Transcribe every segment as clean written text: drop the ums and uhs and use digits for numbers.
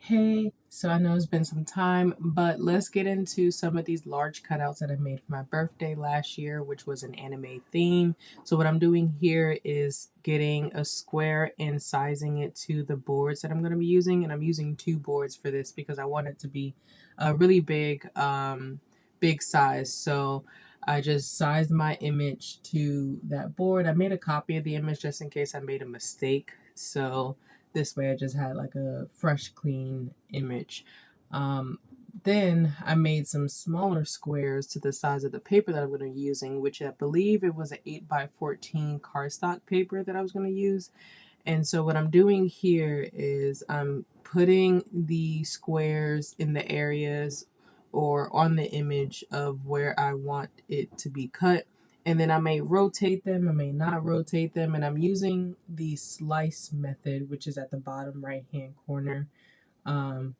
Hey, so I know it's been some time, but let's get into some of these large cutouts that I made for my birthday last year, which was an anime theme. So what I'm doing here is getting a square and sizing it to the boards that I'm going to be using. And I'm using two boards for this because I want it to be a really big size. So I just sized my image to that board. I made a copy of the image just in case I made a mistake. So this way I just had like a fresh, clean image. Then I made some smaller squares to the size of the paper that I'm going to be using, which I believe it was an 8x14 cardstock paper that I was going to use. And so what I'm doing here is I'm putting the squares in the areas or on the image of where I want it to be cut. And then I may rotate them, I may not rotate them. And I'm using the slice method, which is at the bottom right hand corner um,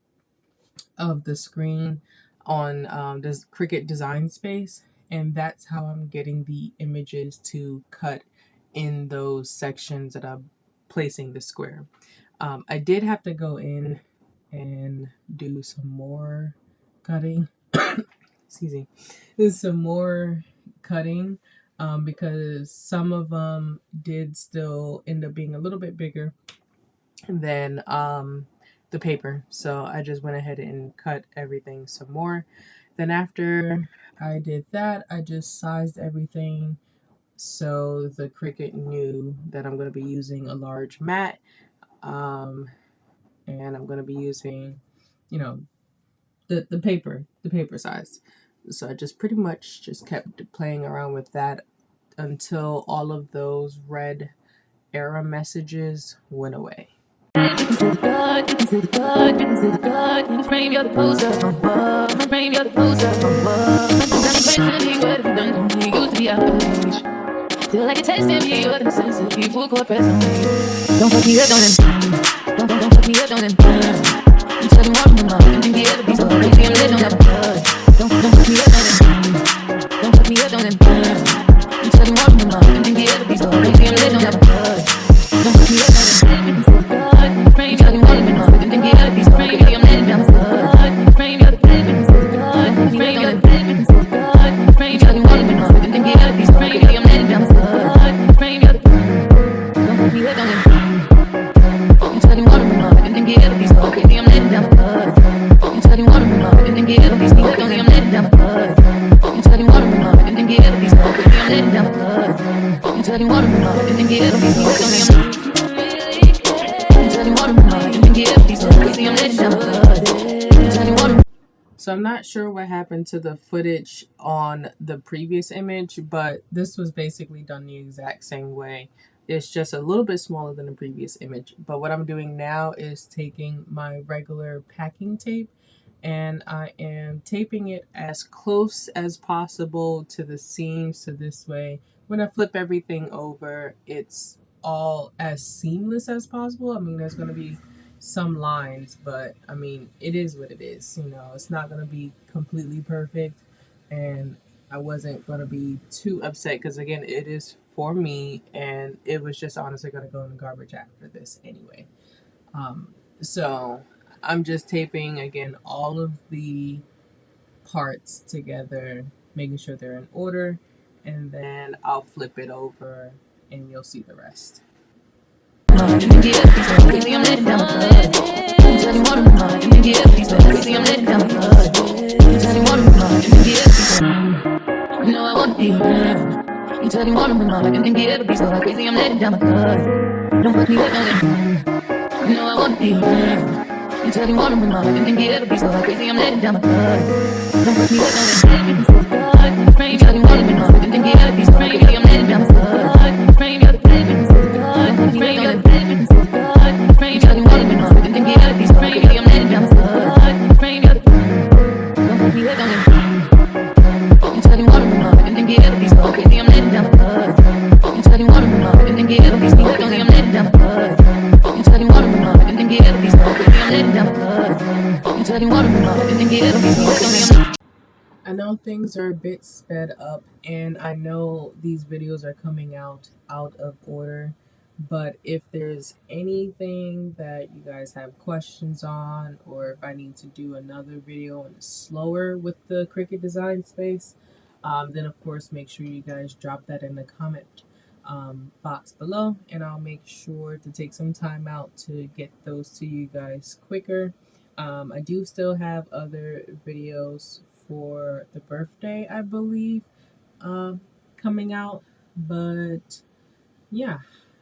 of the screen on this Cricut Design Space. And that's how I'm getting the images to cut in those sections that I'm placing the square. I did have to go in and do some more cutting. Excuse me. There's some more cutting because some of them did still end up being a little bit bigger than the paper. So I just went ahead and cut everything some more. Then after I did that, I just sized everything so the Cricut knew that I'm going to be using a large mat, and I'm going to be using, you know, the paper size. So I just pretty much just kept playing around with that until all of those red error messages went away. You can feel the blood, you can feel the blood, you can feel the blood. In the frame, you're the poster from above. In the frame, you're the poster from above. I'm questioning what have you done to me? Used to be out of reach. Feel like you're testing me, you're the sensitive, full court press on me. Don't fuck me up, don't don't fuck me up, don't you tell them walking them up, and then get a piece of crazy, I'm letting them blood. Don't fuck me up, don't fuck me up, don't you tell them walking them up, and then get a piece of crazy, I'm letting them blood. Don't fuck me up, frame, you're the one with love, and then get out of these frame, I'm letting down the blood. Frame, you're the blood, frame, you're the blood, frame, you're the one with love, and then get out of these frame, I'm letting down the blood. Frame, you're the don't put me up on them. You tell them what I'm love, and then get out of these so crazy, I'm letting down the blood. You tell them what I'm love, and then get out of these so crazy, I'm letting down the blood. You tell them what I'm love, and then get out of these so crazy, I'm letting down the blood. You tell them what I'm love, and then get out of these so crazy, I'm So I'm not sure what happened to the footage on the previous image, but this was basically done the exact same way. It's just a little bit smaller than the previous image. But what I'm doing now is taking my regular packing tape and I am taping it as close as possible to the seams, so this way when I flip everything over, it's all as seamless as possible. I mean, there's going to be some lines, but I mean, it is what it is. You know, it's not going to be completely perfect, and I wasn't going to be too upset because, again, it is for me, and it was just honestly going to go in the garbage after this anyway. So I'm just taping, again, all of the parts together, making sure they're in order, and then I'll flip it over and you'll see the rest. You tell me what I'm like, and then get a piece of crazy, I'm letting down my blood. Don't fuck me up, don't let me. You know I wanna be around. You tell me what I'm like, and then get a piece of crazy, I'm letting down my blood. Don't fuck me up, don't let me. Frame, you tell me what I'm like, and then get a piece of crazy, I'm letting down my blood. Frame, you're the blood. Frame, you're the blood. Frame, you tell me what I'm like, and then get a piece of crazy, I'm letting down my blood. Frame, you're the blood. Don't fuck me up, don't let me. You tell me what I'm like, and then get a piece of crazy, I'm letting down my blood. You tell me what I'm like, and then get a piece of crazy, I'm letting down my blood. You tell me what I'm like, and then get a piece of crazy, I'm letting down my blood. You tell me what I'm like, and then get a piece of crazy, I'm. I know things are a bit sped up, and I know these videos are coming out of order, But if there's anything that you guys have questions on, or if I need to do another video and slower with the Cricut design space, then of course make sure you guys drop that in the comment box below, and I'll make sure to take some time out to get those to you guys quicker. I do still have other videos for the birthday, I believe, coming out, but yeah,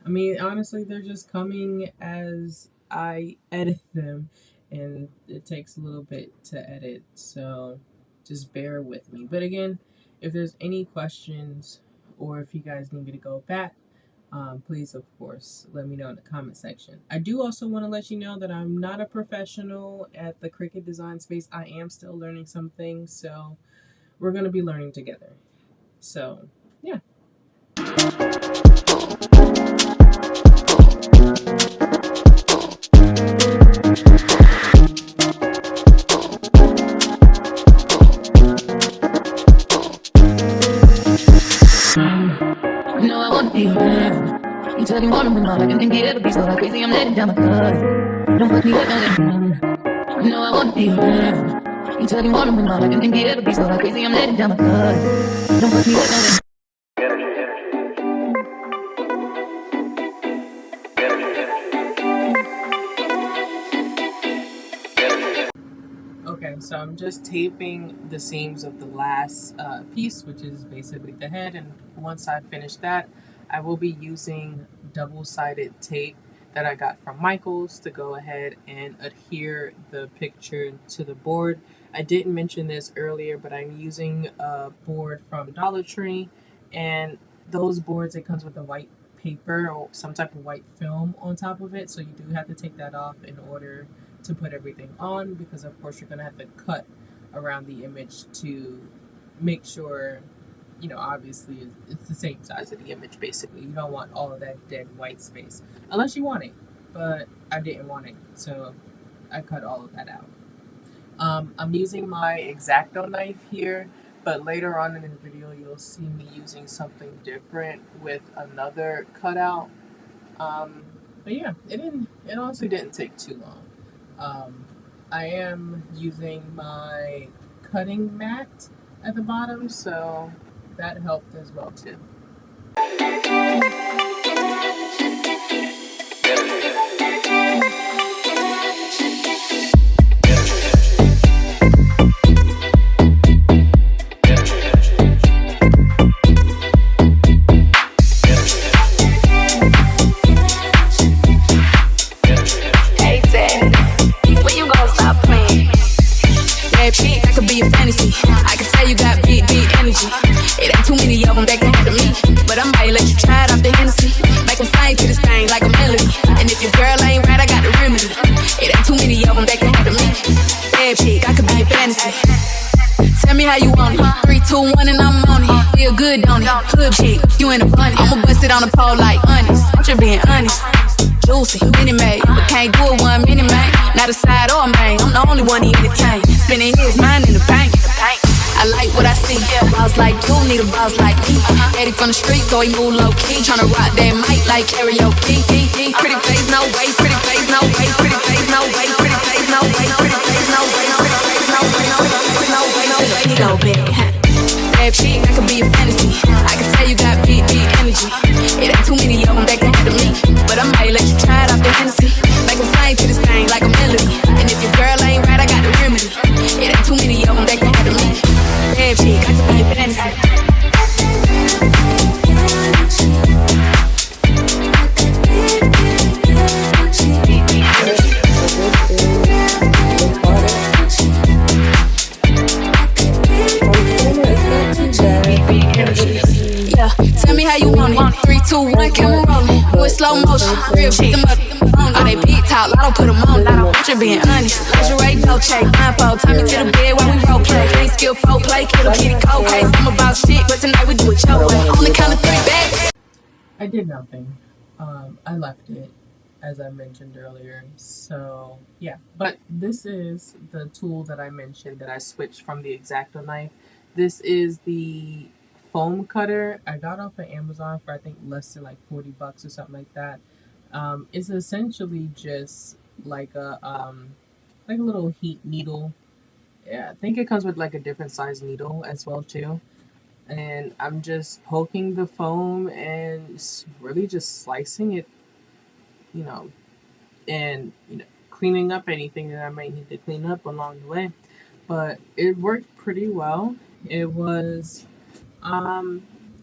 I mean, honestly, they're just coming as I edit them, and it takes a little bit to edit, so just bear with me. But again, if there's any questions or if you guys need me to go back, please, of course, let me know in the comment section. I do also want to let you know that I'm not a professional at the Cricut design space. I am still learning some things, so we're going to be learning together. So, yeah. No, I wanna be your man. You tell me wanna be mine. You think it'll be so like crazy, I'm letting down my guard. Don't put me up, no let down. No, I wanna be your man. You tell me wanna be mine. You think it'll be so like crazy, I'm letting down my guard. Don't put me up, no let down. Okay, so I'm just taping the seams of the last piece, which is basically the head, and once I finish that, I will be using double-sided tape that I got from Michael's to go ahead and adhere the picture to the board. I didn't mention this earlier, but I'm using a board from Dollar Tree, and those boards, it comes with a white paper or some type of white film on top of it, so you do have to take that off in order to put everything on, because of course you're going to have to cut around the image to make sure, you know, obviously it's the same size of the image. Basically, you don't want all of that dead white space unless you want it, but I didn't want it, so I cut all of that out. I'm using my X-Acto knife here, but later on in the video you'll see me using something different with another cutout. But yeah, it honestly didn't take too long. I am using my cutting mat at the bottom, so that helped as well too. Tell me how you want it. 3, 2, 1, and I'm on it. Feel good, don't it? Hood chick, you in a bunny. I'ma bust it on the pole like honest. I'm just being honest. Juicy, mini made, but can't do it 1 minute, man. Not a side or a main. I'm the only one he entertain. Spinning his mind in the bank. I like what I see. Boss like you, need a boss like me. Eddie from the street, so he move low key. Tryna rock that mic like karaoke. Pretty face, no way. Pretty face, no way. Pretty face, no way. Pretty face, no way. Pretty face, no way. Pretty face, no way. No way, no way. So big. Bad chick, that could be a fantasy. I can tell you got big energy. It ain't too many of them that can handle me, but I might let you try it off the Hennessy. Make them sing to this thing like a melody. And if your girl ain't right, I got the remedy. It ain't too many of them that can handle me. Bad chick, I could be a fantasy. Yeah, tell me how you want it. 3, 2, 1, camera rolling. Do it slow motion. Real shit, them up. All they big talk, lotto put them on. I'm just being honest. Lingerie, no check, blindfold. Tie me to the bed while we role play. Ain't skill, folk play, kiddo, kitty, cold case. I'm about shit, but tonight we do it your way. On the count of 3, back. I did nothing. I left it, as I mentioned earlier. So yeah, but this is the tool that I mentioned that I switched from the X-Acto knife. This is the foam cutter. I got off of Amazon for I think less than like $40 or something like that. It's essentially just like a little heat needle. Yeah, I think it comes with like a different size needle as well too. And I'm just poking the foam and really just slicing it, you know, and cleaning up anything that I might need to clean up along the way. But it worked pretty well. It was I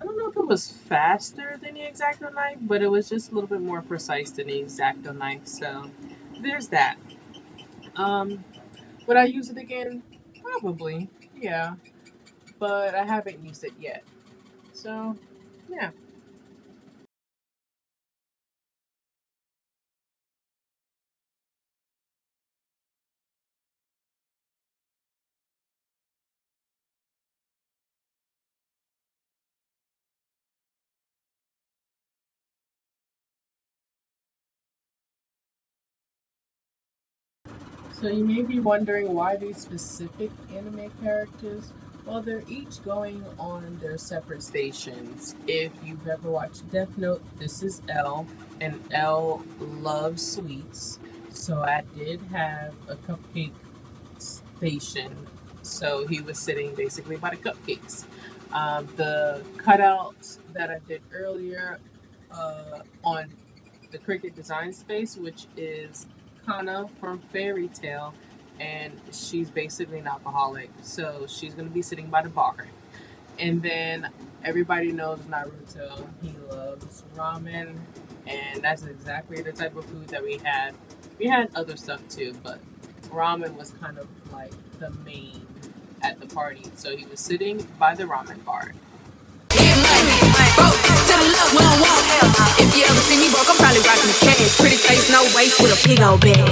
don't know if it was faster than the Exacto knife, but it was just a little bit more precise than the Exacto knife. So there's that. Um, would I use it again? Probably, yeah. But I haven't used it yet. So yeah. So you may be wondering why these specific anime characters. Well, they're each going on their separate stations. If you've ever watched Death Note, this is L, and L loves sweets. So I did have a cupcake station. So he was sitting basically by the cupcakes. The cutouts that I did earlier on the Cricket Design Space, which is Kana from Fairy Tale, and she's basically an alcoholic, so she's gonna be sitting by the bar. And then everybody knows Naruto; he loves ramen, and that's exactly the type of food that we had. We had other stuff too, but ramen was kind of like the main at the party. So he was sitting by the ramen bar. Get money, broke to the love, we don't want help. If you ever see me broke, I'm probably rocking the cash. Pretty face, no waist, with a big old bag.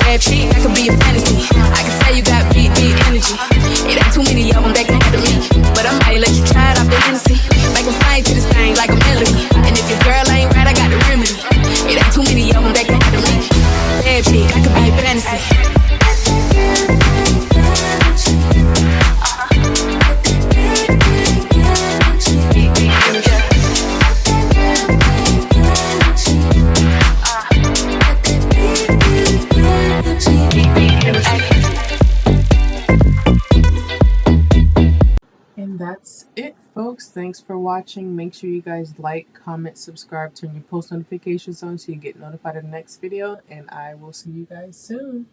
Bad chick, I could be a fantasy. I can tell you got big, big energy. It ain't too many of them that can handle me, but I might let you try it off the Hennessy. Make 'em sing to this thing like a melody. And if your girl ain't right, I got the remedy. It ain't too many of them that can handle me. Bad chick, I could be a fantasy. And that's it, folks. Thanks for watching. Make sure you guys like, comment, subscribe, turn your post notifications on so you get notified of the next video. And I will see you guys soon.